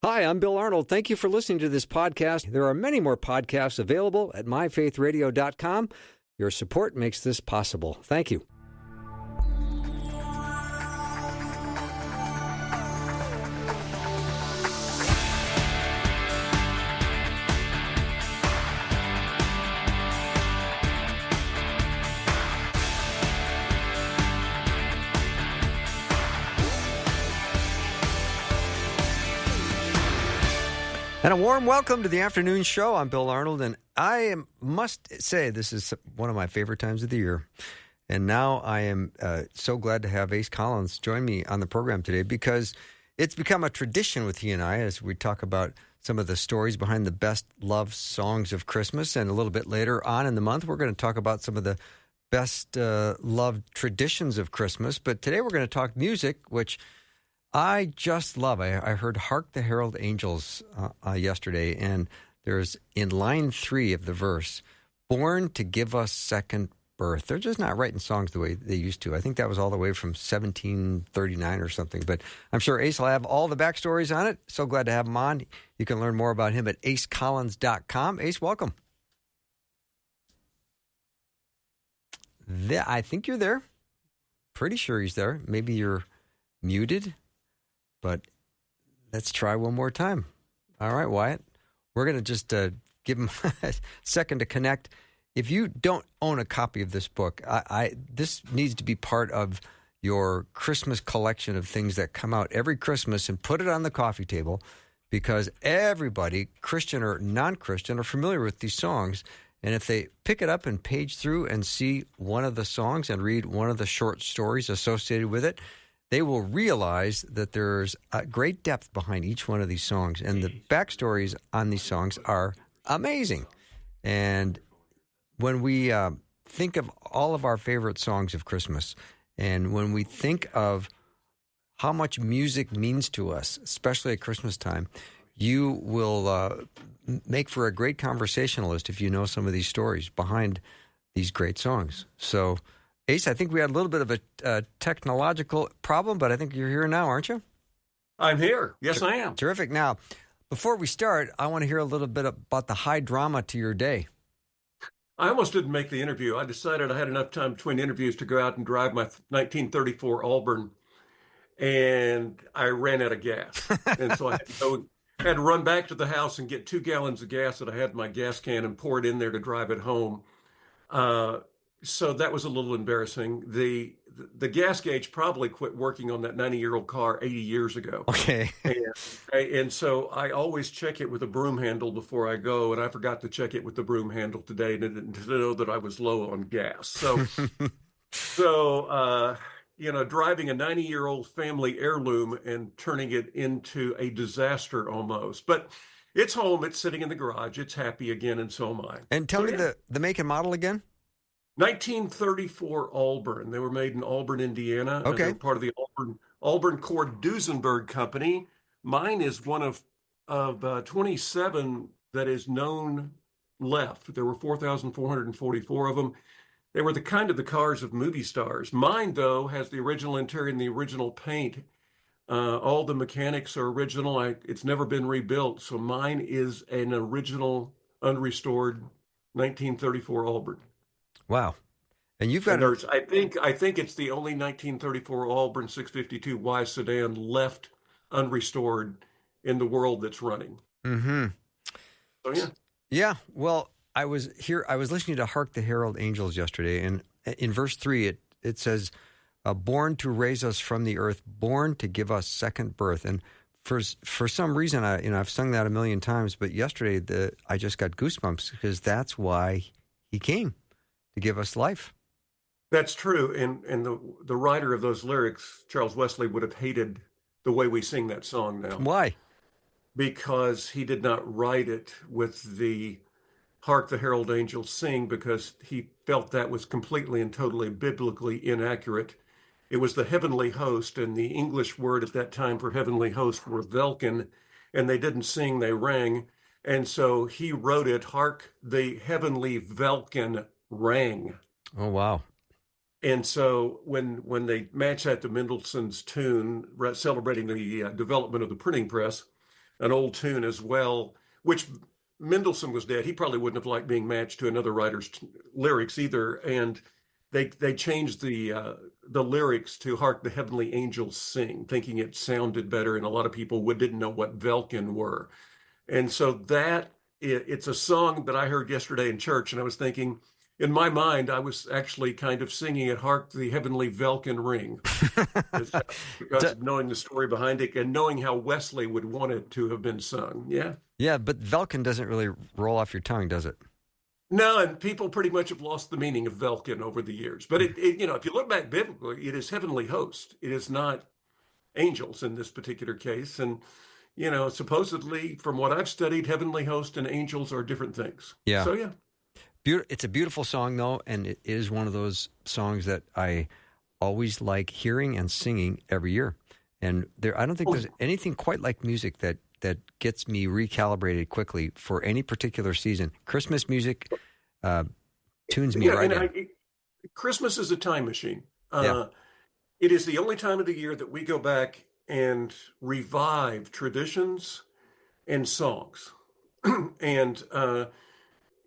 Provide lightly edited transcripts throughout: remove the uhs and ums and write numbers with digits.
Hi, I'm Bill Arnold. Thank you for listening to this podcast. There are many more podcasts available at myfaithradio.com. Your support makes this possible. Thank you. And a warm welcome to the afternoon show. I'm Bill Arnold, and must say this is one of my favorite times of the year. And now I am so glad to have Ace Collins join me on the program today because it's become a tradition with he and I as we talk about some of the stories behind the best love songs of Christmas. And a little bit later on in the month, we're going to talk about some of the best loved traditions of Christmas. But today we're going to talk music, which I just love. I heard Hark, the Herald Angels yesterday, and there's in line 3 of the verse, born to give us second birth. They're just not writing songs the way they used to. I think that was all the way from 1739 or something. But I'm sure Ace will have all the backstories on it. So glad to have him on. You can learn more about him at acecollins.com. Ace, welcome. I think you're there. Pretty sure he's there. Maybe you're muted. But let's try one more time. All right, Wyatt. We're going to just give him a second to connect. If you don't own a copy of this book, this needs to be part of your Christmas collection of things that come out every Christmas, and put it on the coffee table because everybody, Christian or non-Christian, are familiar with these songs. And if they pick it up and page through and see one of the songs and read one of the short stories associated with it, they will realize that there's a great depth behind each one of these songs. And the backstories on these songs are amazing. And when we think of all of our favorite songs of Christmas, and when we think of how much music means to us, especially at Christmas time, you will make for a great conversationalist if you know some of these stories behind these great songs. So, Ace, I think we had a little bit of a technological problem, but I think you're here now, aren't you? I'm here. Yes, I am. Terrific. Now, before we start, I want to hear a little bit about the high drama to your day. I almost didn't make the interview. I decided I had enough time between interviews to go out and drive my 1934 Auburn, and I ran out of gas. And so I had to run back to the house and get 2 gallons of gas that I had in my gas can and pour it in there to drive it home. So that was a little embarrassing. The gas gauge probably quit working on that 90-year-old car 80 years ago. Okay. And so I always check it with a broom handle before I go, and I forgot to check it with the broom handle today to know that I was low on gas. So, driving a 90-year-old family heirloom and turning it into a disaster almost. But it's home. It's sitting in the garage. It's happy again, and so am I. And tell me the make and model again. 1934 Auburn. They were made in Auburn, Indiana. Okay. They're part of the Auburn Cord Duesenberg Company. Mine is one of 27 that is known left. There were 4,444 of them. They were the cars of movie stars. Mine, though, has the original interior and the original paint. All the mechanics are original. It's never been rebuilt. So mine is an original, unrestored 1934 Auburn. Wow. And you've got I think it's the only 1934 Auburn 652Y sedan left unrestored in the world that's running. Mm-hmm. So yeah. Yeah. Well, I was listening to Hark, the Herald Angels yesterday, and in verse 3 it says, born to raise us from the earth, born to give us second birth. And for some reason, I've sung that a million times, but yesterday I just got goosebumps because that's why he came. To give us life. That's true. And the writer of those lyrics, Charles Wesley, would have hated the way we sing that song now. Why? Because he did not write it with the Hark the Herald Angels Sing, because he felt that was completely and totally biblically inaccurate. It was the heavenly host, and the English word at that time for heavenly host were Velkin, and they didn't sing, they rang. And so he wrote it, Hark the heavenly Velkin rang. Oh, wow. And so when they match that to Mendelssohn's tune celebrating the development of the printing press, an old tune as well, which Mendelssohn was dead. He probably wouldn't have liked being matched to another writer's lyrics either. And they changed the lyrics to "Hark the Heavenly Angels Sing," thinking it sounded better, and a lot of people didn't know what Velkin were. And so it's a song that I heard yesterday in church, and I was thinking, in my mind, I was actually kind of singing it, "Hark the Heavenly Velkin Ring," because of knowing the story behind it and knowing how Wesley would want it to have been sung. Yeah. Yeah, but Velkin doesn't really roll off your tongue, does it? No, and people pretty much have lost the meaning of Velkin over the years. But if you look back biblically, it is heavenly host. It is not angels in this particular case. And supposedly, from what I've studied, heavenly host and angels are different things. Yeah. So, yeah. It's a beautiful song, though, and it is one of those songs that I always like hearing and singing every year. And I don't think there's anything quite like music that gets me recalibrated quickly for any particular season. Christmas music tunes me right in. Christmas is a time machine. Yeah. It is the only time of the year that we go back and revive traditions and songs. And,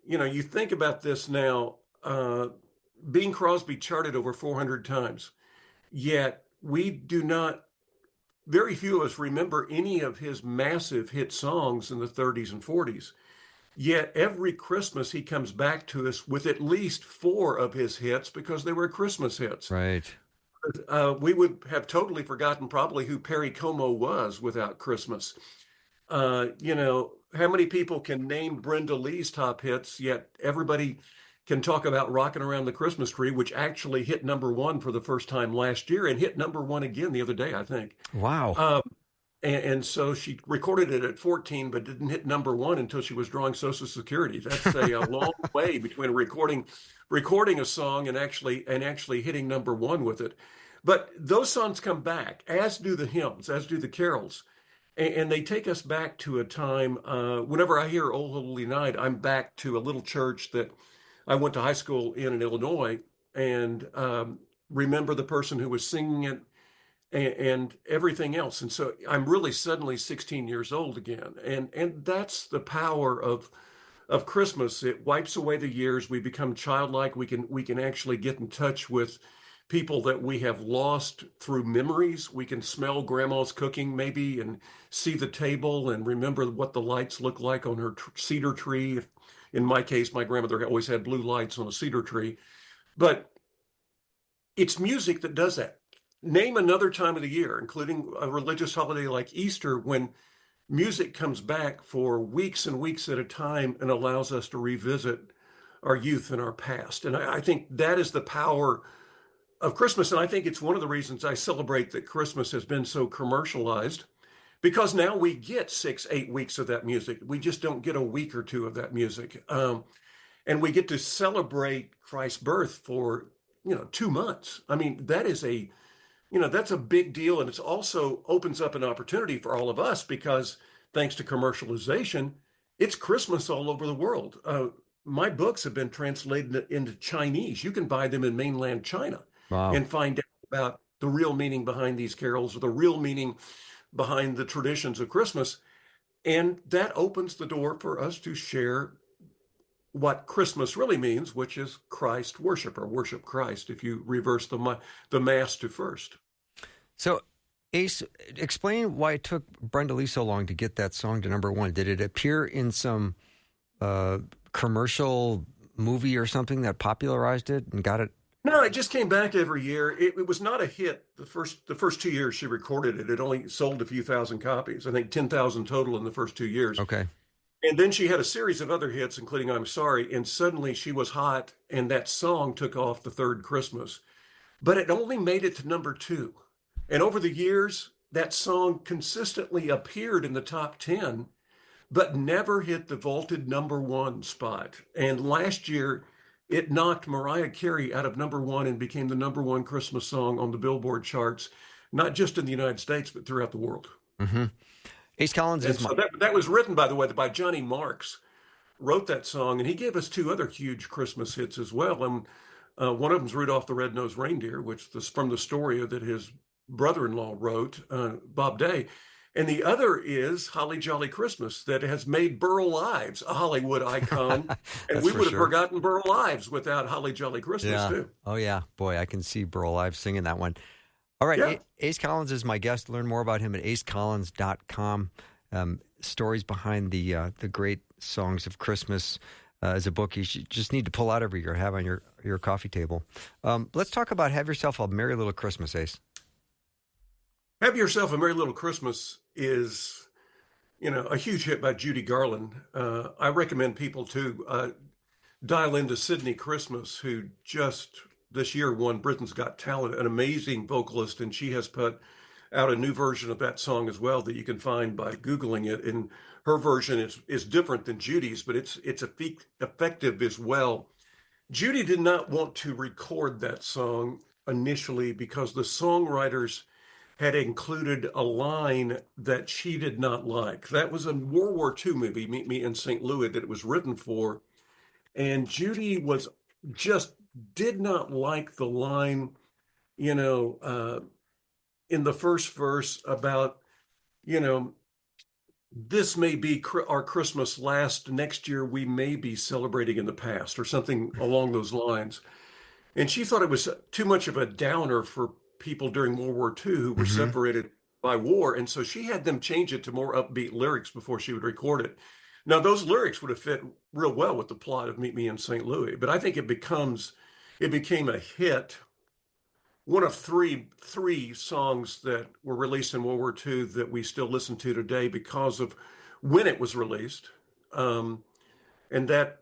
you think about this now, Bing Crosby charted over 400 times, yet very few of us remember any of his massive hit songs in the 30s and 40s. Yet every Christmas he comes back to us with at least 4 of his hits because they were Christmas hits. Right. We would have totally forgotten probably who Perry Como was without Christmas. How many people can name Brenda Lee's top hits, yet everybody can talk about "Rocking Around the Christmas Tree," which actually hit #1 for the first time last year and hit #1 again the other day, I think. Wow. And so she recorded it at 14, but didn't hit #1 until she was drawing Social Security. That's a long way between recording a song and actually hitting #1 with it. But those songs come back, as do the hymns, as do the carols. And they take us back to a time, whenever I hear "Old Holy Night," I'm back to a little church that I went to high school in Illinois, and remember the person who was singing it and everything else. And so I'm really suddenly 16 years old again. And that's the power of Christmas. It wipes away the years. We become childlike. We can actually get in touch with people that we have lost through memories. We can smell grandma's cooking maybe and see the table and remember what the lights look like on her cedar tree. In my case, my grandmother always had blue lights on a cedar tree. But it's music that does that. Name another time of the year, including a religious holiday like Easter, when music comes back for weeks and weeks at a time and allows us to revisit our youth and our past. And I think that is the power of Christmas. And I think it's one of the reasons I celebrate that Christmas has been so commercialized, because now we get 6-8 weeks of that music. We just don't get a week or two of that music. And we get to celebrate Christ's birth for, 2 months. I mean, that's a big deal. And it also opens up an opportunity for all of us because thanks to commercialization, it's Christmas all over the world. My books have been translated into Chinese. You can buy them in mainland China. Wow. And find out about the real meaning behind these carols, or the real meaning behind the traditions of Christmas. And that opens the door for us to share what Christmas really means, which is Christ worship, or worship Christ, if you reverse the Mass to first. So, Ace, explain why it took Brenda Lee so long to get that song to #1. Did it appear in some commercial movie or something that popularized it and got it? No, it just came back every year. It was not a hit the first 2 years she recorded it. It only sold a few thousand copies. I think 10,000 total in the first 2 years. Okay. And then she had a series of other hits, including "I'm Sorry," and suddenly she was hot, and that song took off the third Christmas. But it only made it to #2. And over the years, that song consistently appeared in the top 10, but never hit the vaulted #1 spot. And last year, it knocked Mariah Carey out of #1 and became the #1 Christmas song on the Billboard charts, not just in the United States, but throughout the world. Mm-hmm. Ace Collins is so that was written, by the way, by Johnny Marks, wrote that song, and he gave us 2 other huge Christmas hits as well. And one of them's "Rudolph the Red-Nosed Reindeer," which is from the story that his brother-in-law wrote, Bob Day. And the other is Holly Jolly Christmas, that has made Burl Ives a Hollywood icon. And That's we for would have sure. forgotten Burl Ives without Holly Jolly Christmas, Yeah. too. Oh, yeah. Boy, I can see Burl Ives singing that one. All right. Yeah. Ace Collins is my guest. Learn more about him at acecollins.com. Stories behind the great songs of Christmas is a book you just need to pull out every year, have on your coffee table. Let's talk about Have Yourself a Merry Little Christmas, Ace. Have Yourself a Merry Little Christmas is, a huge hit by Judy Garland. I recommend people to dial into Sydney Christmas, who just this year won Britain's Got Talent, an amazing vocalist, and she has put out a new version of that song as well that you can find by Googling it. And her version is different than Judy's, but it's effective as well. Judy did not want to record that song initially because the songwriters had included a line that she did not like. That was a World War II movie, Meet Me in St. Louis, that it was written for. And Judy was just did not like the line, in the first verse about, you know, this may be our Christmas last. Next year, we may be celebrating in the past, or something along those lines. And she thought it was too much of a downer for people during World War II who were Mm-hmm. separated by war. And so she had them change it to more upbeat lyrics before she would record it. Now, those lyrics would have fit real well with the plot of Meet Me in St. Louis, but I think it became a hit, one of three songs that were released in World War II that we still listen to today because of when it was released, and that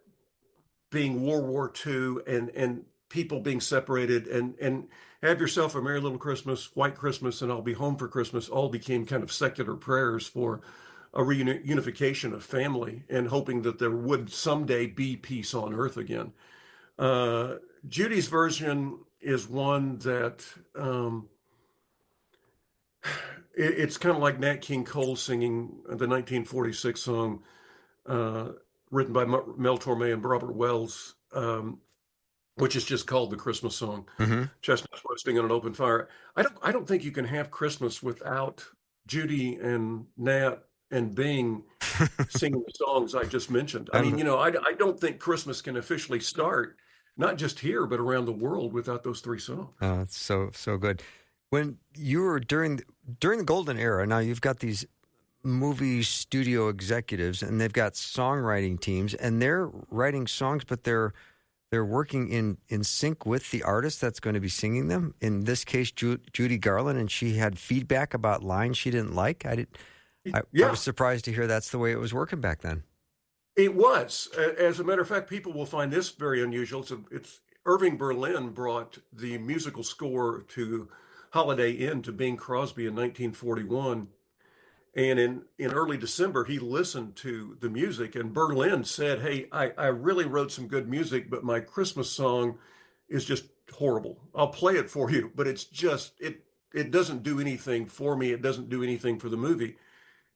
being World War II and people being separated, and Have Yourself a Merry Little Christmas, White Christmas, and I'll Be Home for Christmas all became kind of secular prayers for a reunification of family and hoping that there would someday be peace on earth again. Uh, Judy's version is one that it's kind of like Nat King Cole singing the 1946 song written by Mel Torme and Robert Wells, which is just called the Christmas song. Mm-hmm. Chestnuts roasting on an open fire. I don't think you can have Christmas without Judy and Nat and Bing singing the songs I just mentioned. I mean, I don't think Christmas can officially start, not just here, but around the world without those three songs. Oh, it's so good. When you were during the golden era, now you've got these movie studio executives, and they've got songwriting teams, and they're writing songs, but they're working in sync with the artist that's going to be singing them. In this case, Judy Garland, and she had feedback about lines she didn't like. I was surprised to hear that's the way it was working back then. It was. As a matter of fact, people will find this very unusual. It's Irving Berlin brought the musical score to Holiday Inn to Bing Crosby in 1941. And in early December, he listened to the music, and Berlin said, "Hey, I really wrote some good music, but my Christmas song is just horrible. I'll play it for you, but it's just, it doesn't do anything for me. It doesn't do anything for the movie."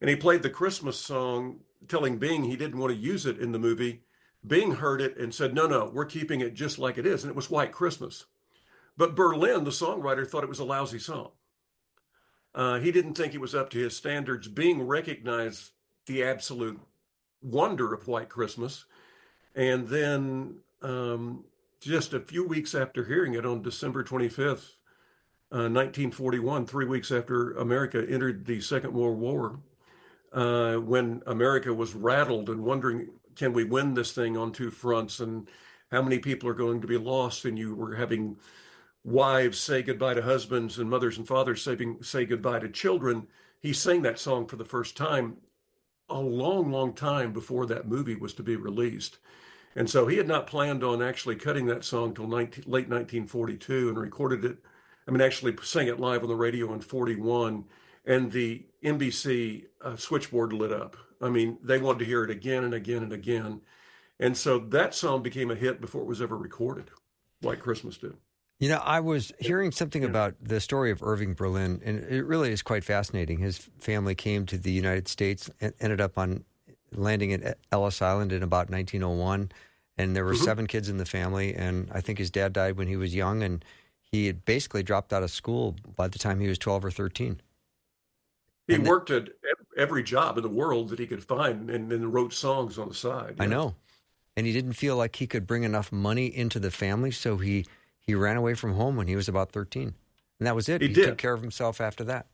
And he played the Christmas song, telling Bing he didn't want to use it in the movie. Bing heard it and said, no, we're keeping it just like it is. And it was White Christmas. But Berlin, the songwriter, thought it was a lousy song. He didn't think it was up to his standards. Bing recognized the absolute wonder of White Christmas. And then just a few weeks after hearing it on December 25th, 1941, 3 weeks after America entered the Second World War, when America was rattled and wondering, can we win this thing on two fronts, and how many people are going to be lost? And you were having wives say goodbye to husbands and mothers and fathers say goodbye to children. He sang that song for the first time a long, long time before that movie was to be released. And so he had not planned on actually cutting that song till late 1942 and recorded it. Actually sang it live on the radio in 41. And the NBC switchboard lit up. They wanted to hear it again and again and again. And so that song became a hit before it was ever recorded. White Christmas did. I was hearing something about the story of Irving Berlin, and it really is quite fascinating. His family came to the United States and ended up landing at Ellis Island in about 1901, and there were 7 kids in the family, and I think his dad died when he was young, and he had basically dropped out of school by the time he was 12 or 13. He And that, worked at every job in the world that he could find and then wrote songs on the side. I Yeah. know. And he didn't feel like he could bring enough money into the family, so he ran away from home when he was about 13. And that was it. He He took did. care of himself after that.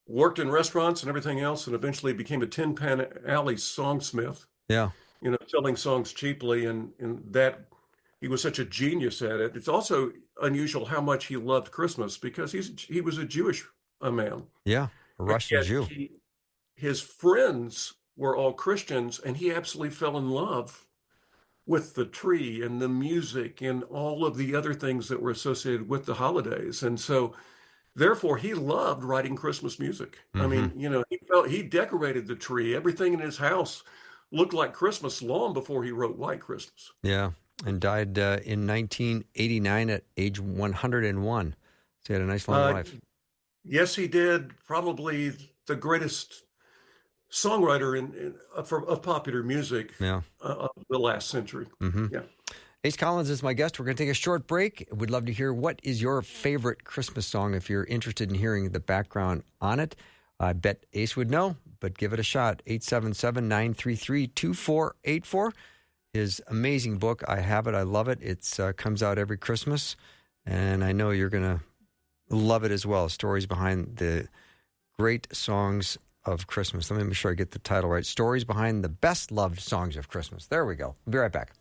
Worked in restaurants and everything else, and eventually became a Tin Pan Alley songsmith, Yeah. selling songs cheaply. And that he was such a genius at it. It's also unusual how much he loved Christmas because he was a Jewish man. Yeah. A And Russian yet Jew. his friends were all Christians, and he absolutely fell in love with the tree and the music and all of the other things that were associated with the holidays. And so, therefore, he loved writing Christmas music. I Mm-hmm. mean, he decorated the tree. Everything in his house looked like Christmas long before he wrote White Christmas. Yeah. And died in 1989 at age 101. So he had a nice long life. Yes, he did. Probably the greatest songwriter of popular music Yeah. of the last century. Mm-hmm. Yeah. Ace Collins is my guest. We're going to take a short break. We'd love to hear what is your favorite Christmas song if you're interested in hearing the background on it. I bet Ace would know, but give it a shot. 877-933-2484. His amazing book, I Have It, I Love It. It comes out every Christmas, and I know you're going to love it as well. Stories behind the great songs of Christmas. Let me make sure I get the title right. Stories behind the best loved songs of Christmas. There we go. We'll be right back.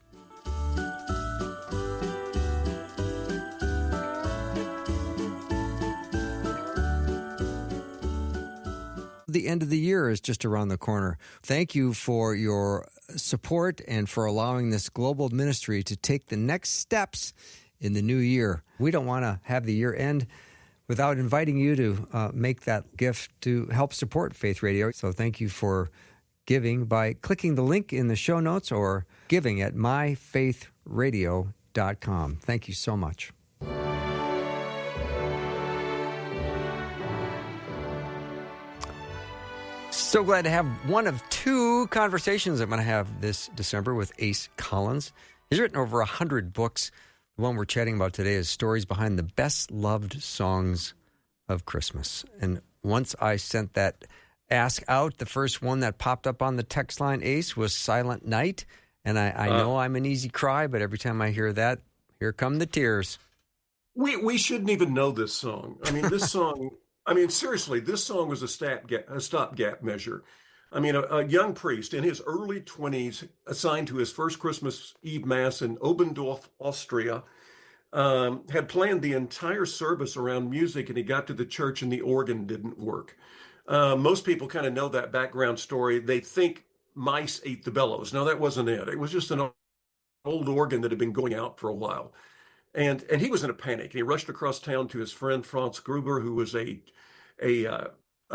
The end of the year is just around the corner. Thank you for your support and for allowing this global ministry to take the next steps in the new year. We don't want to have the year end without inviting you to make that gift to help support Faith Radio. So thank you for giving by clicking the link in the show notes or giving at myfaithradio.com. Thank you so much. So glad to have one of two conversations I'm going to have this December with Ace Collins. He's written over 100 books. The one we're chatting about today is Stories Behind the Best Loved Songs of Christmas. And once I sent that ask out, the first one that popped up on the text line, Ace, was Silent Night. And I know I'm an easy cry, but every time I hear that, here come the tears. We shouldn't even know this song. I mean, this song, I mean, seriously, this song was a stopgap measure. I mean, a young priest in his early 20s, assigned to his first Christmas Eve Mass in Obendorf, Austria, had planned the entire service around music, and he got to the church and the organ didn't work. Most people kind of know that background story. They think mice ate the bellows. No, that wasn't it. It was just an old organ that had been going out for a while. And he was in a panic. He rushed across town to his friend Franz Gruber, who was a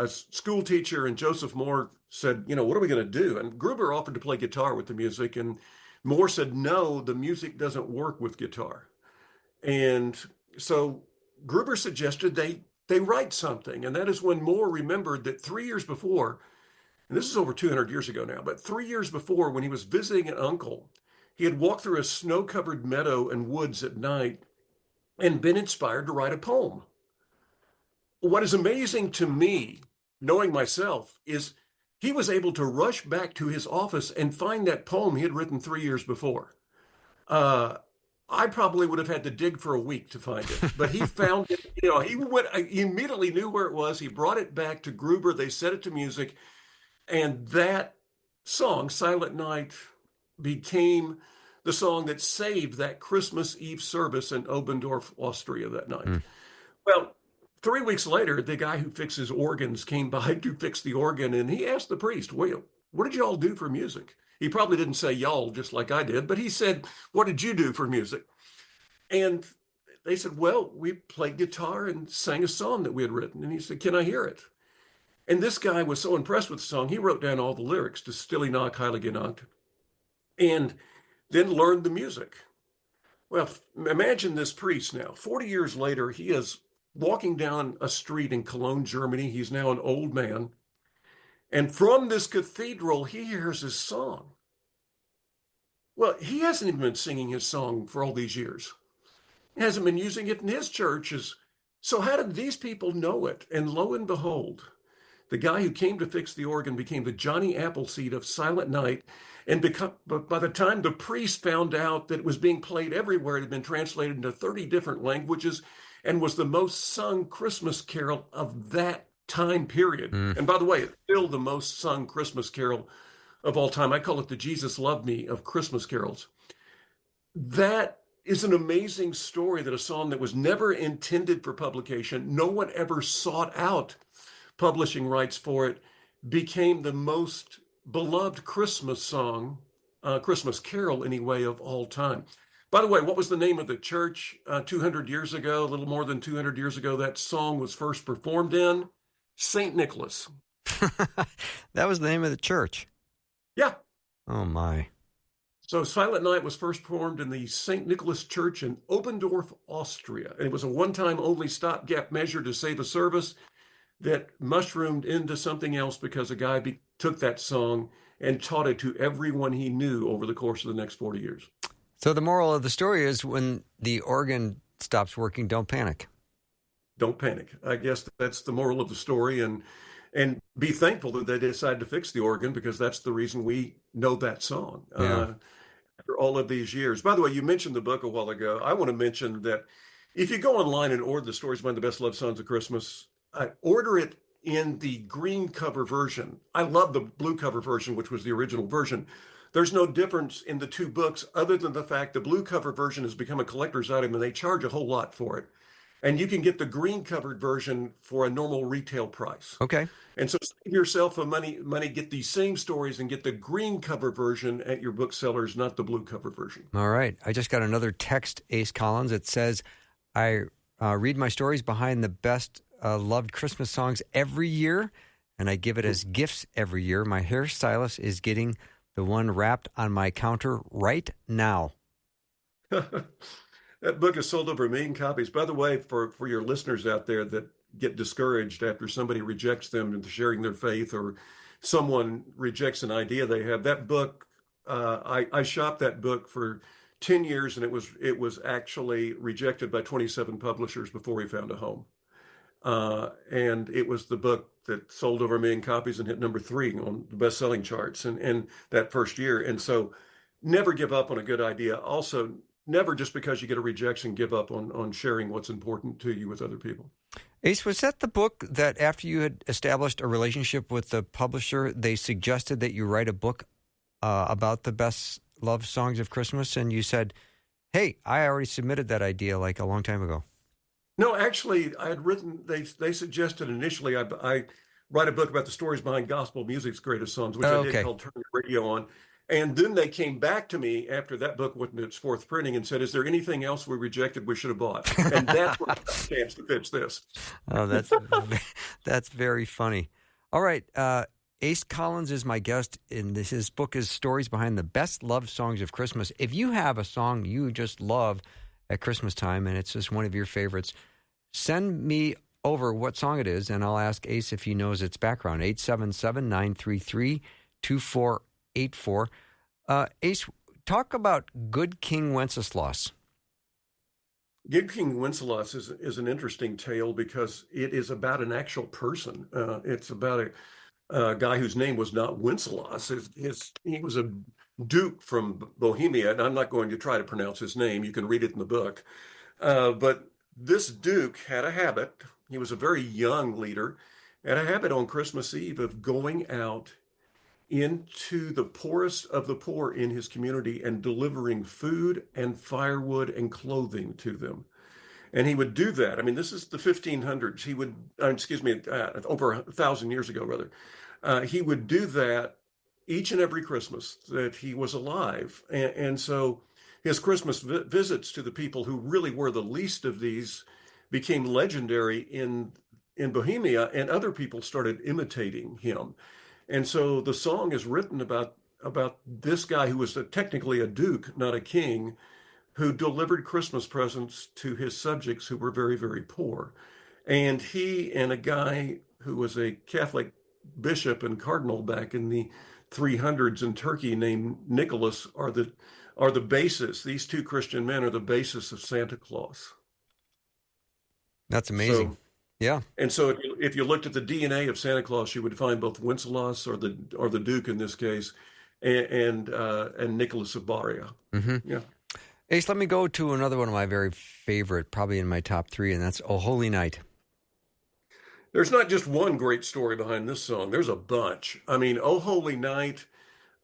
school teacher, and Joseph Moore said, what are we going to do? And Gruber offered to play guitar with the music, and Moore said, no, the music doesn't work with guitar. And so Gruber suggested they write something, and that is when Moore remembered that 3 years before, and this is over 200 years ago now, but 3 years before, when he was visiting an uncle, he had walked through a snow-covered meadow and woods at night and been inspired to write a poem. What is amazing to me, knowing myself, is he was able to rush back to his office and find that poem he had written 3 years before. I probably would have had to dig for a week to find it, but he found it. He immediately knew where it was. He brought it back to Gruber. They set it to music, and that song, Silent Night, became the song that saved that Christmas Eve service in Obendorf, Austria that night. Well, 3 weeks later, the guy who fixes organs came by to fix the organ, and he asked the priest, well, what did y'all do for music? He probably didn't say y'all just like I did, but he said, what did you do for music? And they said, well, we played guitar and sang a song that we had written. And he said, can I hear it? And this guy was so impressed with the song, he wrote down all the lyrics to Stille Nacht, Heilige Nacht, and then learned the music. Well, imagine this priest now. 40 years later, he is walking down a street in Cologne, Germany. He's now an old man. And from this cathedral, he hears his song. Well, he hasn't even been singing his song for all these years. He hasn't been using it in his churches. So how did these people know it? And lo and behold, The guy who came to fix the organ became the Johnny Appleseed of Silent Night. But by the time the priest found out that it was being played everywhere, it had been translated into 30 different languages and was the most sung Christmas carol of that time period. Mm. And by the way, it's still the most sung Christmas carol of all time. I call it the Jesus Loved Me of Christmas carols. That is an amazing story, that a song that was never intended for publication, no one ever sought out publishing rights for it, became the most beloved Christmas song, Christmas carol anyway, of all time. By the way, what was the name of the church 200 years ago, a little more than 200 years ago, that song was first performed in? St. Nicholas. That was the name of the church. Yeah. Oh, my. So Silent Night was first performed in the St. Nicholas Church in Obendorf, Austria. And it was a one-time only stopgap measure to save a service that mushroomed into something else because a guy took that song and taught it to everyone he knew over the course of the next 40 years. So the moral of the story is, when the organ stops working, don't panic. Don't panic. I guess that's the moral of the story. And be thankful that they decided to fix the organ, because that's the reason we know that song. Yeah. After all of these years. By the way, you mentioned the book a while ago. I want to mention that if you go online and order the Stories Behind the Best Loved Songs of Christmas, order it in the green cover version. I love the blue cover version, which was the original version. There's no difference in the two books other than the fact the blue cover version has become a collector's item and they charge a whole lot for it. And you can get the green covered version for a normal retail price. Okay. And so save yourself money, get these same stories and get the green cover version at your booksellers, not the blue cover version. All right. I just got another text, Ace Collins. It says, I read my stories behind the best loved Christmas songs every year, and I give it as gifts every year. My hairstylist is getting the one wrapped on my counter right now. That book has sold over 1 million copies. By the way, for your listeners out there that get discouraged after somebody rejects them into sharing their faith, or someone rejects an idea they have, that book, I shopped that book for 10 years, and it was actually rejected by 27 publishers before we found a home. And it was the book that sold over 1 million copies and hit number 3 on the best-selling charts and that first year. And so never give up on a good idea. Also, never, just because you get a rejection, give up on sharing what's important to you with other people. Ace, was that the book that after you had established a relationship with the publisher, they suggested that you write a book about the best love songs of Christmas, and you said, hey, I already submitted that idea like a long time ago? No, actually, I had written, they suggested initially I write a book about the stories behind gospel music's greatest songs, which I did, called Turn the Radio On. And then they came back to me after that book went into its fourth printing and said, is there anything else we rejected we should have bought? And that's what I got a chance to pitch this. Oh, that's very funny. All right. Ace Collins is my guest, and his book is Stories Behind the Best Loved Songs of Christmas. If you have a song you just love at Christmas time and it's just one of your favorites, send me over what song it is, and I'll ask Ace if he knows its background. 877-933-2484. Ace, talk about Good King Wenceslas. Good King Wenceslas is an interesting tale because it is about an actual person. It's about a guy whose name was not Wenceslas. He was a duke from Bohemia, and I'm not going to try to pronounce his name. You can read it in the book. But this duke had a habit. He was a very young leader, had a habit on Christmas Eve of going out into the poorest of the poor in his community and delivering food and firewood and clothing to them. And he would do that. I mean, this is the 1500s. He would, over 1,000 years ago, rather. He would do that each and every Christmas that he was alive. And so his Christmas visits to the people who really were the least of these became legendary in Bohemia, and other people started imitating him. And so the song is written about this guy who was technically a duke, not a king, who delivered Christmas presents to his subjects who were very, very poor. And he and a guy who was a Catholic bishop and cardinal back in the 300s in Turkey named Nicholas are the basis. These two Christian men are the basis of Santa Claus. That's amazing. Yeah. And so if you looked at the DNA of Santa Claus, you would find both Wenceslaus or the Duke in this case, and Nicholas of Baria. Mm-hmm. Yeah. Ace, let me go to another one of my very favorite, probably in my top three, and that's "O Holy Night." There's not just one great story behind this song. There's a bunch. I mean, "O Holy Night"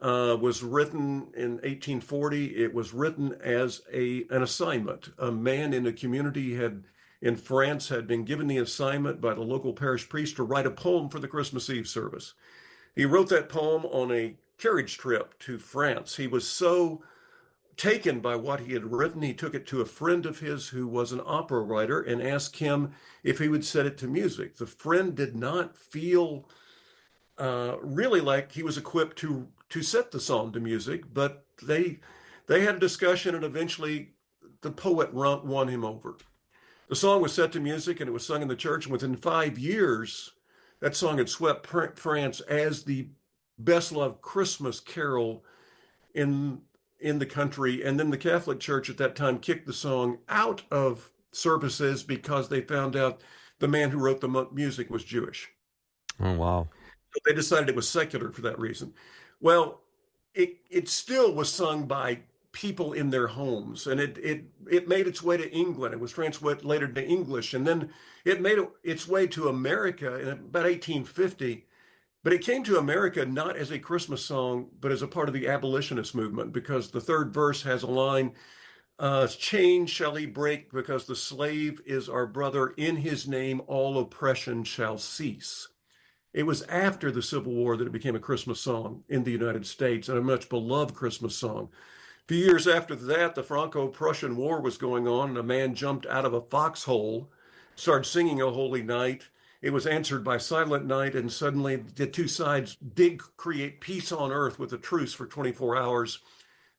was written in 1840. It was written as an assignment. A man in a community in France had been given the assignment by the local parish priest to write a poem for the Christmas Eve service. He wrote that poem on a carriage trip to France. He was so taken by what he had written, he took it to a friend of his who was an opera writer and asked him if he would set it to music. The friend did not feel really like he was equipped to set the song to music, but they had a discussion, and eventually the poet won him over. The song was set to music, and it was sung in the church. And within 5 years, that song had swept France as the best loved Christmas carol in the country. And then the Catholic Church at that time kicked the song out of services because they found out the man who wrote the music was Jewish. Oh, wow. So they decided it was secular for that reason. Well, it still was sung by people in their homes, and it made its way to England. It was translated to English, and then it made its way to America in about 1850. But it came to America not as a Christmas song, but as a part of the abolitionist movement, because the third verse has a line, chains shall he break, because the slave is our brother. In his name all oppression shall cease. It was after the Civil War that it became a Christmas song in the United States, and a much beloved Christmas song. A few years after that, the Franco-Prussian War was going on, and a man jumped out of a foxhole, started singing "O Holy Night." It was answered by "Silent Night," and suddenly the two sides did create peace on earth with a truce for 24 hours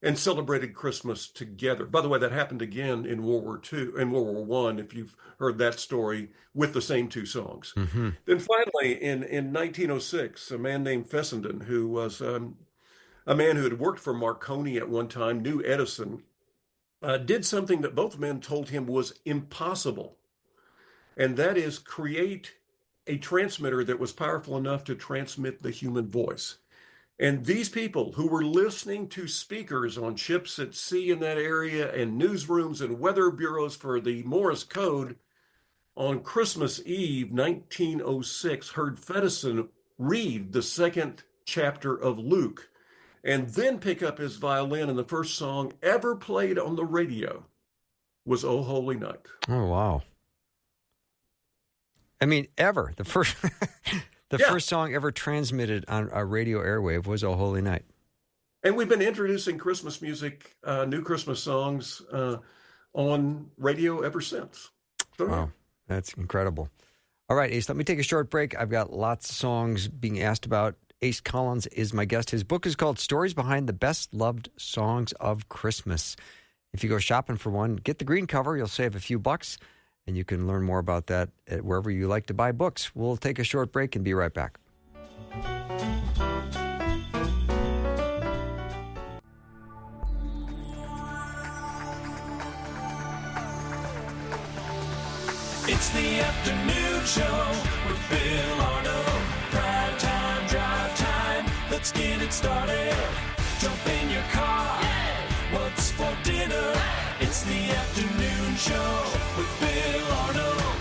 and celebrated Christmas together. By the way, that happened again in World War II and World War One, if you've heard that story, with the same two songs. Mm-hmm. Then finally, in 1906, a man named Fessenden, who was a man who had worked for Marconi at one time, knew Edison, did something that both men told him was impossible, and that is create a transmitter that was powerful enough to transmit the human voice. And these people who were listening to speakers on ships at sea in that area and newsrooms and weather bureaus for the Morse code on Christmas Eve, 1906, heard Fedison read the second chapter of Luke and then pick up his violin. And the first song ever played on the radio was "O Holy Night." Oh, wow. I mean, ever. The first first song ever transmitted on a radio airwave was "O Holy Night." And we've been introducing Christmas music, new Christmas songs on radio ever since. So, wow, that's incredible. All right, Ace, let me take a short break. I've got lots of songs being asked about. Ace Collins is my guest. His book is called Stories Behind the Best Loved Songs of Christmas. If you go shopping for one, get the green cover. You'll save a few bucks. And you can learn more about that at wherever you like to buy books. We'll take a short break and be right back. It's the afternoon show with Bill Arnold. Prime time, drive time. Let's get it started. Jump in your car. What's for dinner? It's the afternoon show with Bill Arnold.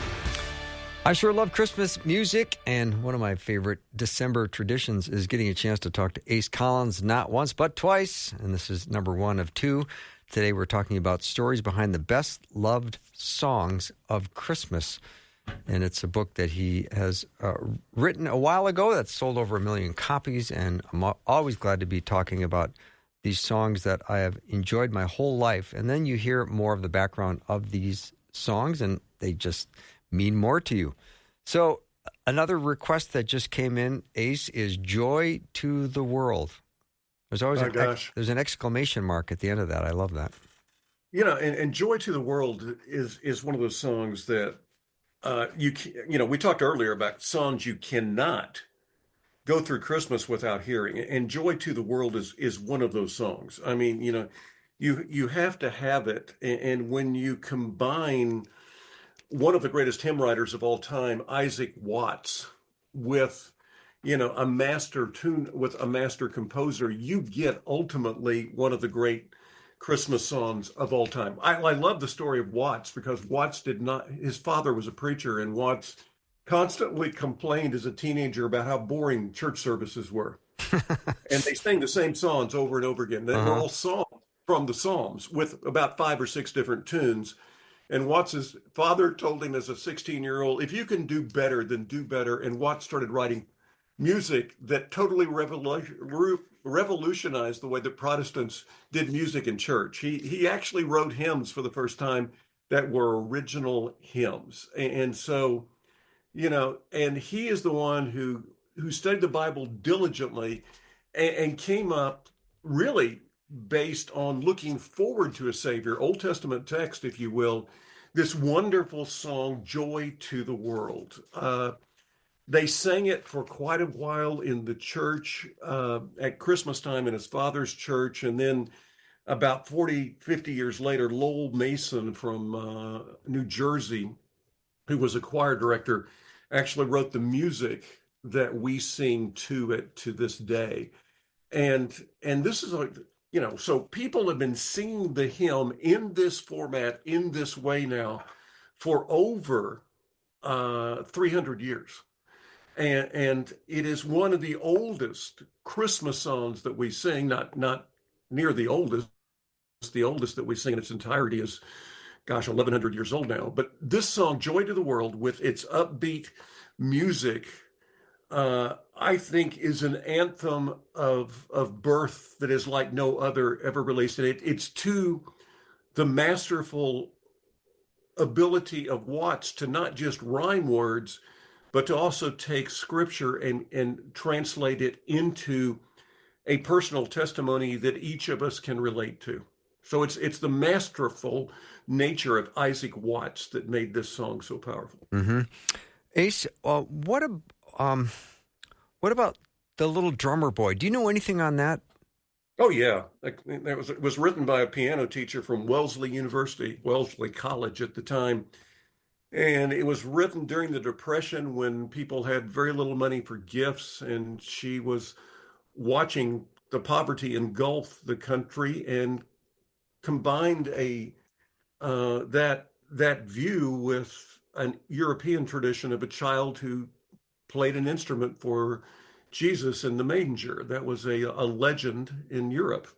I sure love Christmas music, and one of my favorite December traditions is getting a chance to talk to Ace Collins not once but twice, and this is number one of two. Today we're talking about stories behind the best loved songs of Christmas, and it's a book that he has written a while ago that's sold over 1 million copies, and I'm always glad to be talking about these songs that I have enjoyed my whole life. And then you hear more of the background of these songs, and they just mean more to you. So another request that just came in, Ace, is "Joy to the World." There's always there's an exclamation mark at the end of that. I love that. You know, and "Joy to the World" is one of those songs that we talked earlier about songs you cannot go through Christmas without hearing, and "Joy to the World" is one of those songs. I mean, you have to have it, and when you combine one of the greatest hymn writers of all time, Isaac Watts, with a master tune with a master composer, you get ultimately one of the great Christmas songs of all time. I love the story of Watts because Watts did not, his father was a preacher, and Watts constantly complained as a teenager about how boring church services were. And they sang the same songs over and over again. They were all songs from the Psalms with about 5 or 6 different tunes. And Watts's father told him as a 16-year-old, if you can do better, then do better. And Watts started writing music that totally revolutionized the way that Protestants did music in church. He actually wrote hymns for the first time that were original hymns. And so, and he is the one who studied the Bible diligently and came up really based on looking forward to a Savior, Old Testament text, if you will, this wonderful song, Joy to the World. They sang it for quite a while in the church at Christmas time in his father's church. And then about 40, 50 years later, Lowell Mason from New Jersey, who was a choir director, actually wrote the music that we sing to it to this day. And this is so people have been singing the hymn in this format, in this way now, for over 300 years. And it is one of the oldest Christmas songs that we sing, not near the oldest. The oldest that we sing in its entirety is, 1,100 years old now. But this song, Joy to the World, with its upbeat music, I think is an anthem of birth that is like no other ever released. And it's to the masterful ability of Watts to not just rhyme words, but to also take scripture and translate it into a personal testimony that each of us can relate to. So it's the masterful nature of Isaac Watts that made this song so powerful. Mm-hmm. Ace, what about the little drummer boy? Do you know anything on that? Oh yeah, it was written by a piano teacher from Wellesley College at the time. And it was written during the Depression when people had very little money for gifts, and she was watching the poverty engulf the country and combined that view with an European tradition of a child who played an instrument for Jesus in the manger. That was a legend in Europe.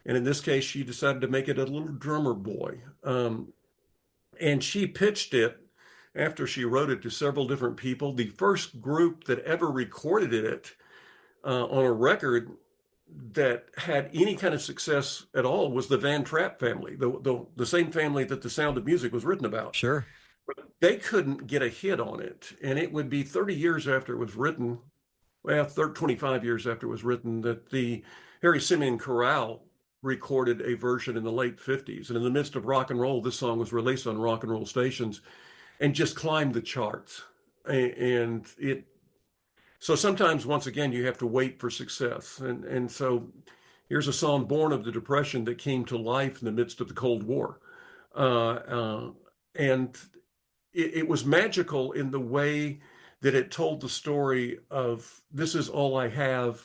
And in this case, she decided to make it a little drummer boy. And she pitched it after she wrote it to several different people. The first group that ever recorded it on a record that had any kind of success at all was the Van Trapp family, the same family that The Sound of Music was written about. Sure. But they couldn't get a hit on it. And it would be 30 years after it was written, 25 years after it was written, that the Harry Simeon Chorale recorded a version in the late 50s. And in the midst of rock and roll, this song was released on rock and roll stations and just climbed the charts. And so sometimes, once again, you have to wait for success. And so here's a song born of the Depression that came to life in the midst of the Cold War. And it was magical in the way that it told the story of this is all I have.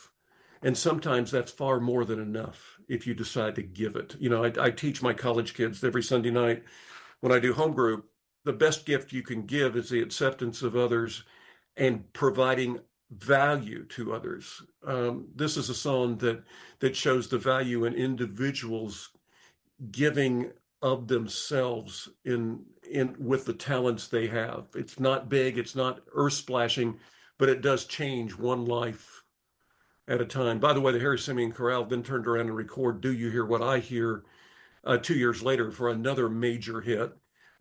And sometimes that's far more than enough if you decide to give it. I teach my college kids every Sunday night when I do home group, the best gift you can give is the acceptance of others and providing value to others. This is a song that shows the value in individuals giving of themselves in with the talents they have. It's not big, it's not earth splashing, but it does change one life at a time. By the way, the Harry Simeon Chorale then turned around and recorded Do You Hear What I Hear 2 years later for another major hit.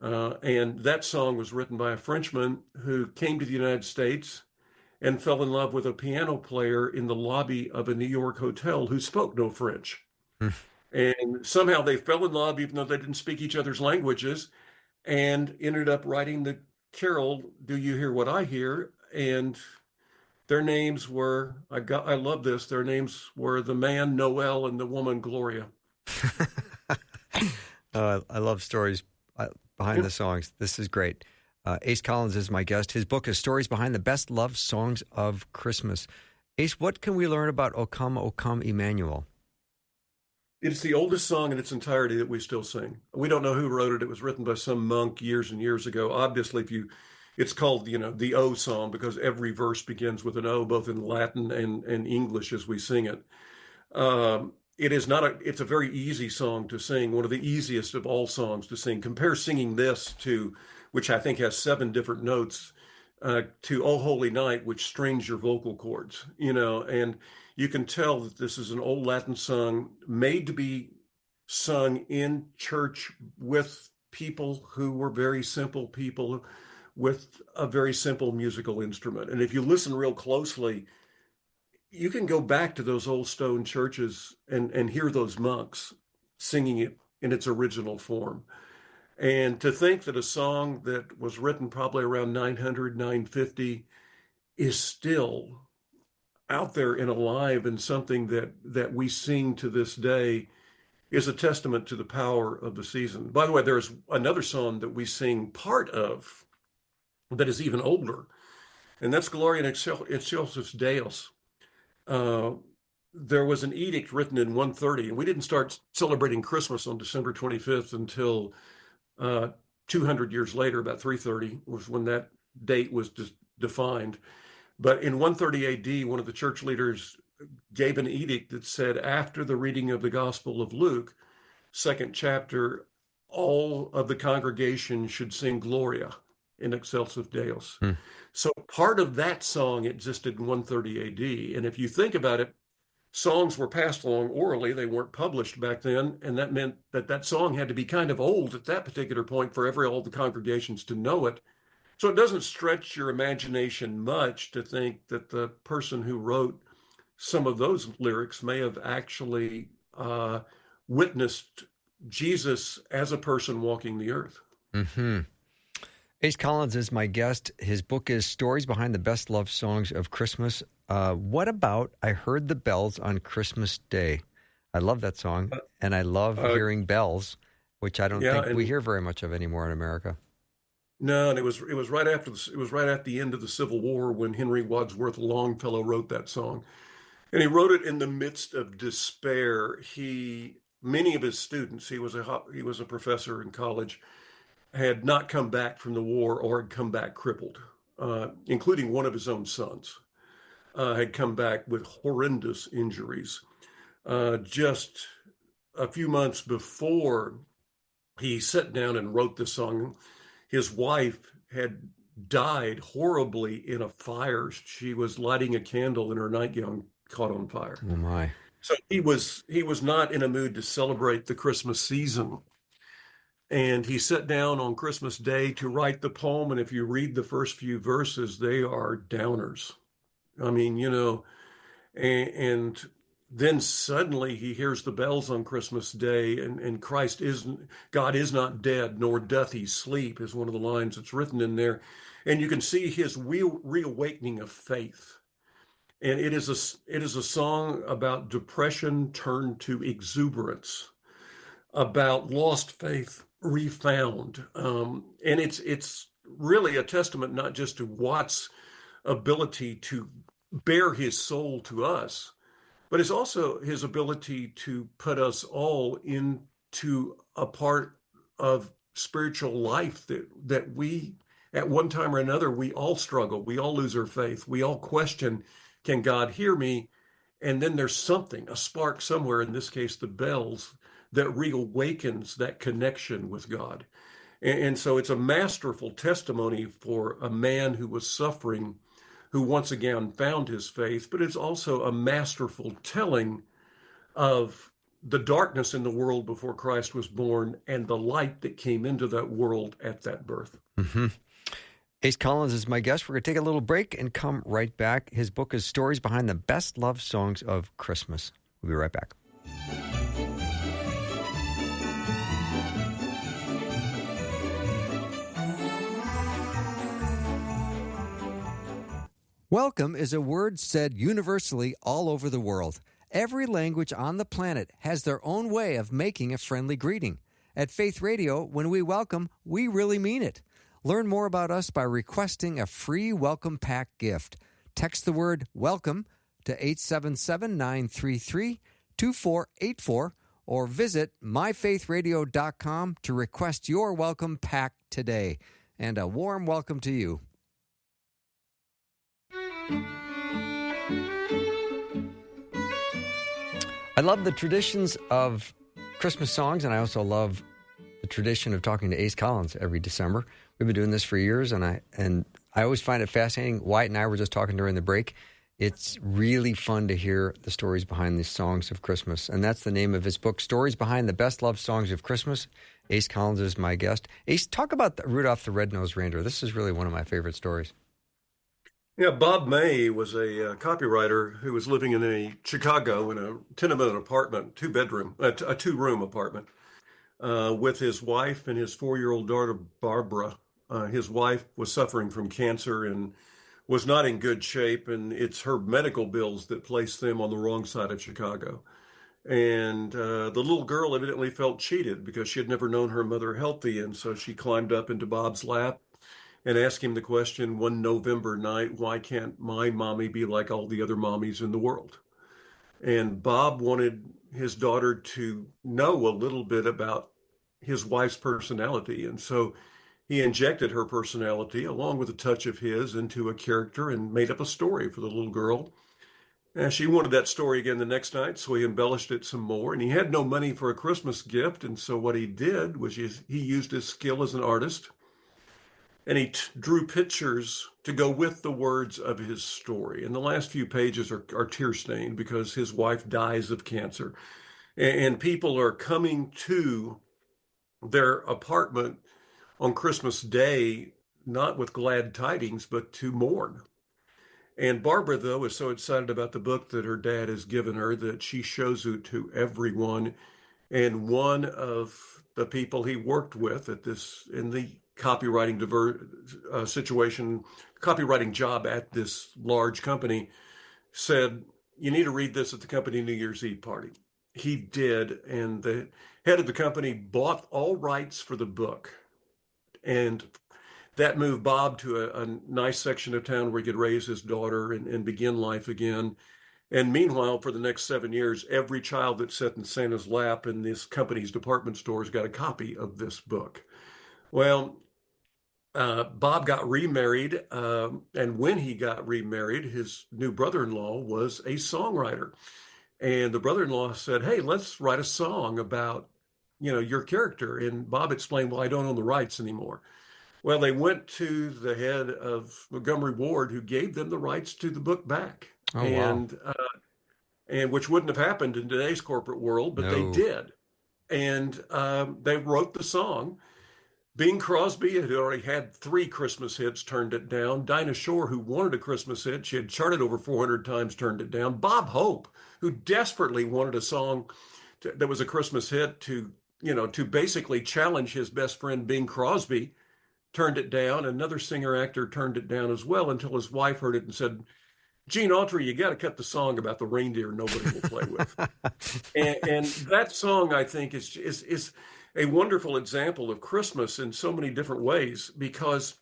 And that song was written by a Frenchman who came to the United States and fell in love with a piano player in the lobby of a New York hotel who spoke no French. And somehow they fell in love, even though they didn't speak each other's languages, and ended up writing the carol, Do You Hear What I Hear? And their names were, I love this, their names were the man Noel and the woman Gloria. I love stories behind the songs. This is great. Ace Collins is my guest. His book is Stories Behind the Best Love Songs of Christmas. Ace, what can we learn about O Come, Emmanuel? It's the oldest song in its entirety that we still sing. We don't know who wrote it. It was written by some monk years and years ago. Obviously, it's called, the O song because every verse begins with an O, both in Latin and English as we sing it. It's a very easy song to sing, one of the easiest of all songs to sing. Compare singing this to, which I think has 7 different notes, to O Holy Night, which strains your vocal cords, and you can tell that this is an old Latin song made to be sung in church with people who were very simple people with a very simple musical instrument. And if you listen real closely, you can go back to those old stone churches and hear those monks singing it in its original form. And to think that a song that was written probably around 900, 950 is still out there and alive and something that we sing to this day is a testament to the power of the season. By the way, there's another song that we sing part of that is even older, and that's Gloria in Excelsis Deus. There was an edict written in 130, and we didn't start celebrating Christmas on December 25th until 200 years later, about 330 was when that date was defined. But in 130 AD, one of the church leaders gave an edict that said, after the reading of the Gospel of Luke, 2nd chapter, all of the congregation should sing Gloria in Excelsis Deus. So part of that song existed in 130 AD. And if you think about it, songs were passed along orally. They weren't published back then. And that meant that song had to be kind of old at that particular point for all the congregations to know it. So it doesn't stretch your imagination much to think that the person who wrote some of those lyrics may have actually witnessed Jesus as a person walking the earth. Mm-hmm. Ace Collins is my guest. His book is Stories Behind the Best Love Songs of Christmas. What about I Heard the Bells on Christmas Day? I love that song, and I love hearing bells, which I don't think we hear very much of anymore in America. No, and it was right after it was right at the end of the Civil War when Henry Wadsworth Longfellow wrote that song, and he wrote it in the midst of despair. Many of his students, he was a professor in college, had not come back from the war or had come back crippled, including one of his own sons, had come back with horrendous injuries. Just a few months before he sat down and wrote this song, his wife had died horribly in a fire. She was lighting a candle and her nightgown caught on fire. Oh my. So he was not in a mood to celebrate the Christmas season. And he sat down on Christmas Day to write the poem. And if you read the first few verses, they are downers. I mean, and then suddenly he hears the bells on Christmas Day, and God is not dead, nor doth he sleep, is one of the lines that's written in there. And you can see his reawakening of faith. And it is a song about depression turned to exuberance, about lost faith refound. And it's really a testament not just to Watt's ability to bear his soul to us, but it's also his ability to put us all into a part of spiritual life that we, at one time or another, we all struggle. We all lose our faith. We all question, can God hear me? And then there's something, a spark somewhere, in this case, the bells, that reawakens that connection with God. And so it's a masterful testimony for a man who was suffering, who once again found his faith, but it's also a masterful telling of the darkness in the world before Christ was born and the light that came into that world at that birth. Mm-hmm. Ace Collins is my guest. We're going to take a little break and come right back. His book is Stories Behind the Best Love Songs of Christmas. We'll be right back. Welcome is a word said universally all over the world. Every language on the planet has their own way of making a friendly greeting. At Faith Radio, when we welcome, we really mean it. Learn more about us by requesting a free welcome pack gift. Text the word welcome to 877-933-2484 or visit myfaithradio.com to request your welcome pack today. And a warm welcome to you. I love the traditions of Christmas songs, and I also love the tradition of talking to Ace Collins every December. We've been doing this for years, and I always find it fascinating. Wyatt and I were just talking during the break. It's really fun to hear the stories behind these songs of Christmas, and that's the name of his book, Stories Behind the Best Loved Songs of Christmas. Ace Collins is my guest. Ace, talk about Rudolph the Red-Nosed Reindeer. This is really one of my favorite stories. Yeah, Bob May was a copywriter who was living in Chicago in a tenement apartment, a two-room apartment, with his wife and his 4-year-old daughter, Barbara. His wife was suffering from cancer and was not in good shape, and it's her medical bills that placed them on the wrong side of Chicago. And the little girl evidently felt cheated because she had never known her mother healthy, and so she climbed up into Bob's lap and asked him the question one November night, why can't my mommy be like all the other mommies in the world? And Bob wanted his daughter to know a little bit about his wife's personality. And so he injected her personality along with a touch of his into a character and made up a story for the little girl. And she wanted that story again the next night, so he embellished it some more. And he had no money for a Christmas gift. And so what he did was he used his skill as an artist, and he drew pictures to go with the words of his story. And the last few pages are tear-stained because his wife dies of cancer. And people are coming to their apartment on Christmas Day, not with glad tidings, but to mourn. And Barbara, though, is so excited about the book that her dad has given her that she shows it to everyone. And one of the people he worked with in the copywriting copywriting job at this large company, said, you need to read this at the company New Year's Eve party. He did, and the head of the company bought all rights for the book. And that moved Bob to a nice section of town where he could raise his daughter and begin life again. And meanwhile, for the next 7 years, every child that sat in Santa's lap in this company's department stores got a copy of this book. Well, Bob got remarried, and when he got remarried, his new brother-in-law was a songwriter. And the brother-in-law said, hey, let's write a song about, your character. And Bob explained, well, I don't own the rights anymore. Well, they went to the head of Montgomery Ward, who gave them the rights to the book back. Oh, wow. And which wouldn't have happened in today's corporate world, but they did. And they wrote the song. Bing Crosby had already had 3 Christmas hits, turned it down. Dinah Shore, who wanted a Christmas hit, she had charted over 400 times, turned it down. Bob Hope, who desperately wanted a song that was a Christmas hit to basically challenge his best friend Bing Crosby, turned it down. Another singer-actor turned it down as well until his wife heard it and said, Gene Autry, you got to cut the song about the reindeer nobody will play with. and that song, I think, is a wonderful example of Christmas in so many different ways, because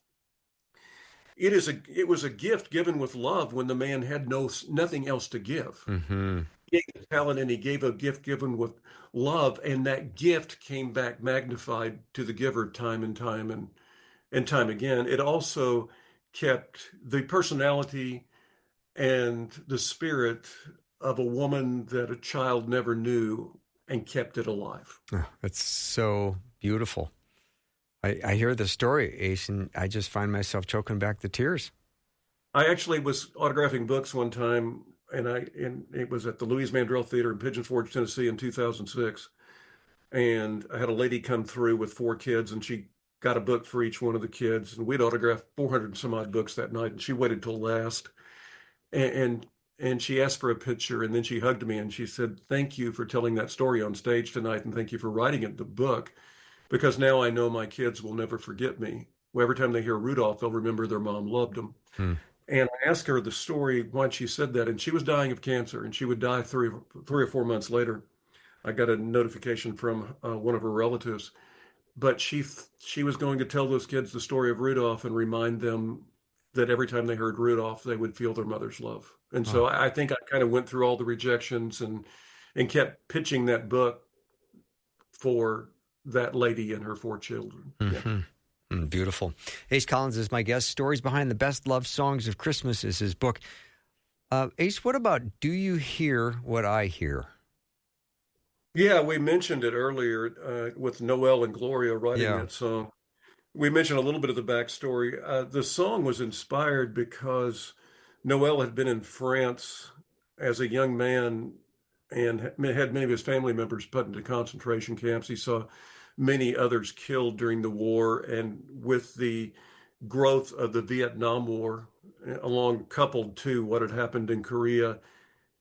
it was a gift given with love when the man had nothing else to give. Mm-hmm. He gave a talent, and he gave a gift given with love, and that gift came back magnified to the giver time and time again. It also kept the personality and the spirit of a woman that a child never knew and kept it alive. Oh, that's so beautiful. I hear the story, Ace, and I just find myself choking back the tears. I actually was autographing books one time, and it was at the Louise Mandrell Theater in Pigeon Forge, Tennessee in 2006. And I had a lady come through with 4 kids, and she got a book for each one of the kids. And we'd autographed 400 and some odd books that night, and she waited till last. And she asked for a picture, and then she hugged me and she said, thank you for telling that story on stage tonight, and thank you for writing it in the book, because now I know my kids will never forget me. Every time they hear Rudolph, they'll remember their mom loved them. And I asked her the story, why she said that, and she was dying of cancer, and she would die 3 or 4 months later. I got a notification from one of her relatives. but she was going to tell those kids the story of Rudolph and remind them that every time they heard Rudolph, they would feel their mother's love. And so Oh. I think I kind of went through all the rejections and kept pitching that book for that lady and her 4 children. Yeah. Beautiful. Ace Collins is my guest. Stories Behind the Best Loved Songs of Christmas is his book. Ace, what about Do You Hear What I Hear? Yeah, we mentioned it earlier with Noel and Gloria writing that song. We mentioned a little bit of the backstory. The song was inspired because Noel had been in France as a young man and had many of his family members put into concentration camps. He saw many others killed during the war, and with the growth of the Vietnam War, coupled to what had happened in Korea,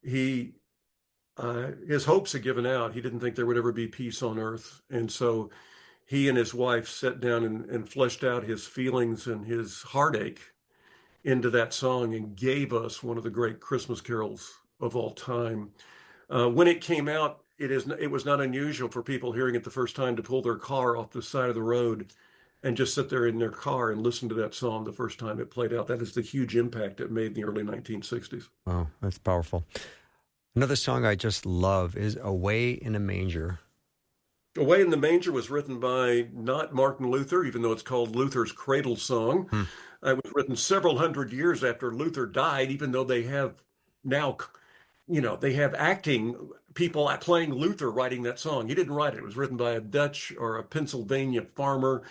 his hopes had given out. He didn't think there would ever be peace on earth, and so he and his wife sat down and fleshed out his feelings and his heartache into that song and gave us one of the great Christmas carols of all time. When it came out, it was not unusual for people hearing it the first time to pull their car off the side of the road and just sit there in their car and listen to that song the first time it played out. That is the huge impact it made in the early 1960s. Oh, that's powerful. Another song I just love is Away in a Manger. Away in the Manger was written by not Martin Luther, even though it's called Luther's Cradle Song. It was written several hundred years after Luther died, even though they have now, they have acting people playing Luther writing that song. He didn't write it. It was written by a Dutch or a Pennsylvania farmer,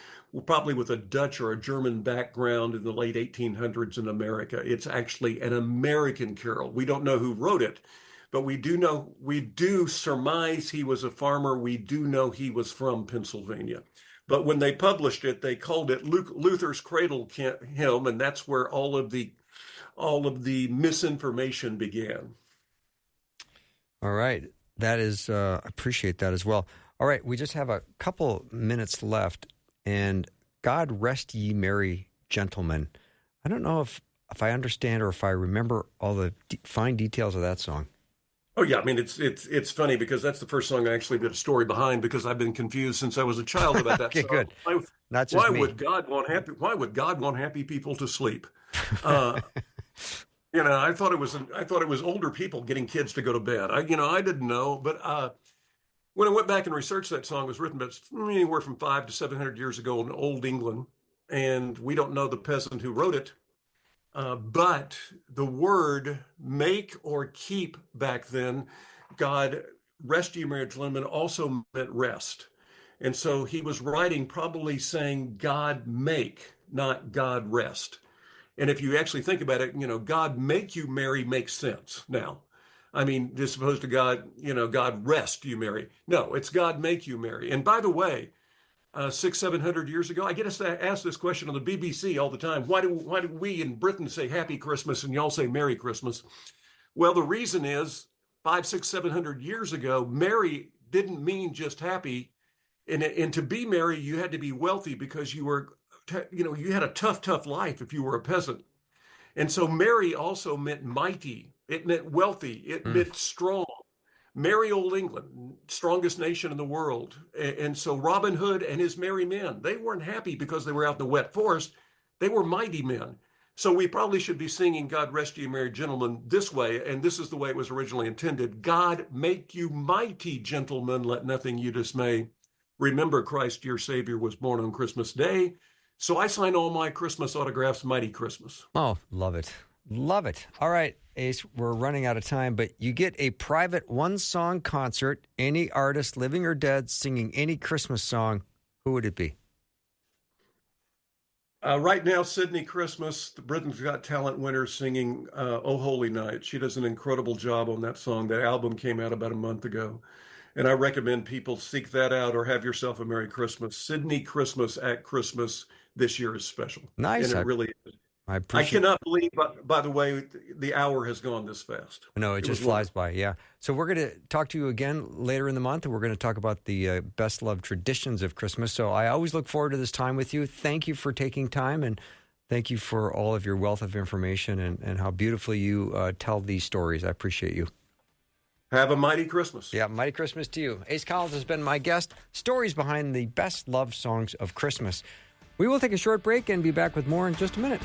probably with a Dutch or a German background in the late 1800s in America. It's actually an American carol. We don't know who wrote it, but we do surmise he was a farmer. We do know he was from Pennsylvania. But when they published it, they called it Luther's Cradle Hymn, and that's where all of the misinformation began. All right. That is, I appreciate that as well. All right. We just have a couple minutes left, and God rest ye merry gentlemen. I don't know if I understand or if I remember all the fine details of that song. Oh yeah, I mean it's funny because that's the first song I actually did a story behind because I've been confused since I was a child about that Okay, song. good. Not just why me. would God want happy people to sleep? I thought it was older people getting kids to go to bed. I didn't know, but when I went back and researched that song, it was written about anywhere from 500 to 700 years ago in Old England, and we don't know the peasant who wrote it. But the word make or keep back then, God rest ye merry gentlemen, also meant rest. And so he was writing probably saying God make, not God rest. And if you actually think about it, God make you merry makes sense now. I mean, as opposed to God, God rest you merry. No, it's God make you merry. And by the way, 700 years ago, I get asked this question on the BBC all the time. Why do we in Britain say Happy Christmas and y'all say Merry Christmas? Well, the reason is 700 years ago, merry didn't mean just happy. And to be merry, you had to be wealthy because you were, you had a tough life if you were a peasant. And so merry also meant mighty. It meant wealthy. It meant strong. Merry old England, strongest nation in the world. And so Robin Hood and his merry men, they weren't happy because they were out in the wet forest. They were mighty men. So we probably should be singing God rest ye merry gentlemen this way. And this is the way it was originally intended. God make you mighty gentlemen, let nothing you dismay. Remember Christ your Savior was born on Christmas Day. So I sign all my Christmas autographs, Mighty Christmas. Oh, love it. Love it. All right, Ace, we're running out of time, but you get a private one-song concert, any artist, living or dead, singing any Christmas song. Who would it be? Right now, Sydney Christmas, the Britain's Got Talent winner, singing Oh Holy Night. She does an incredible job on that song. That album came out about a month ago. And I recommend people seek that out or have yourself a Merry Christmas. Sydney Christmas at Christmas this year is special. Nice. And it really is. I cannot believe, by the way, the hour has gone this fast. No, it just flies by, yeah. So we're going to talk to you again later in the month, and we're going to talk about the best-loved traditions of Christmas. So I always look forward to this time with you. Thank you for taking time, and thank you for all of your wealth of information and how beautifully you tell these stories. I appreciate you. Have a mighty Christmas. Yeah, Mighty Christmas to you. Ace Collins has been my guest. Stories behind the best love songs of Christmas. We will take a short break and be back with more in just a minute.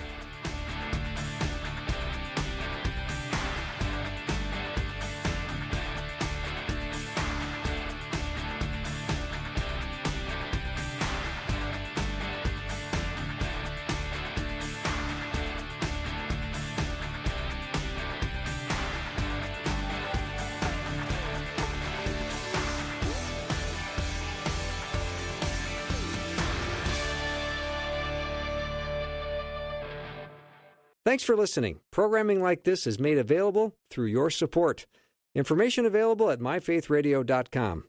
Thanks for listening. Programming like this is made available through your support. Information available at myfaithradio.com.